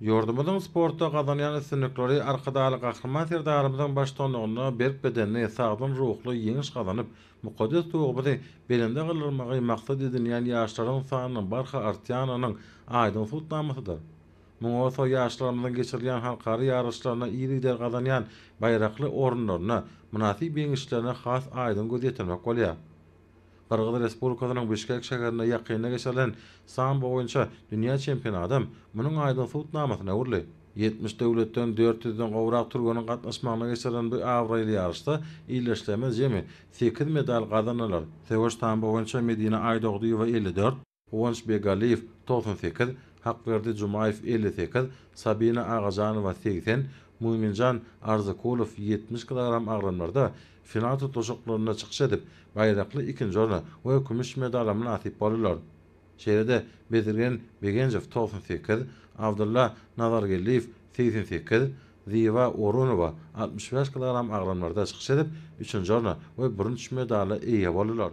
Yurdumyzyň sportda gazanýan üstünlikleri arkadaly gahryman serdarymyzyň başdanlygyna berk bedenli, sagdym ruhly ýeňiş gazanyp, mukaddes tuğuby belinde gyldyrymagy maksat edilýän ýaşlaryň sanyny barha artýanynyň aýdyn tutmamasıdyr. Muňa so ýaşlarymyzyň geçirilýän halkary ýarışlaryna iri-der gazanýan baýrakly orunlaryna, munasyp ýeňişlerine has aýdyn göz ýetirmek bolýar. Qırgız Respublikasynyň Bişkek şäherinde ýakyna geçirilen sambo boýunça dünýä çempionatym munyň aýdyn tutnamasyna urly. 70 döwletden 400-den gowrak turganyň gatnaşmagyna geçirilen bu awraýly ýarışda ýyleşlemez jemi 8 medal gazanýarlar. Sewaş sambo boýunça Medina Aýdogdyýewa 54, Owunç Begaliýew 98, Hakberdi Jumaýew 58, Sabina Agajanowa 80, Muminjan Arzykulow 70 kilogram agranlarda final tutuşuklaryna çykyş edip baýrakly ikinji orna we kümüş medala munasyp bolýarlar. Şeýlede Bezirgen Begenjew 98, Abdulla Nazargelliýew 88, Ziwa Orunowa 65 kilogram agranlarda çykyş edip üçinji orna we birinji medala eýe bolýarlar.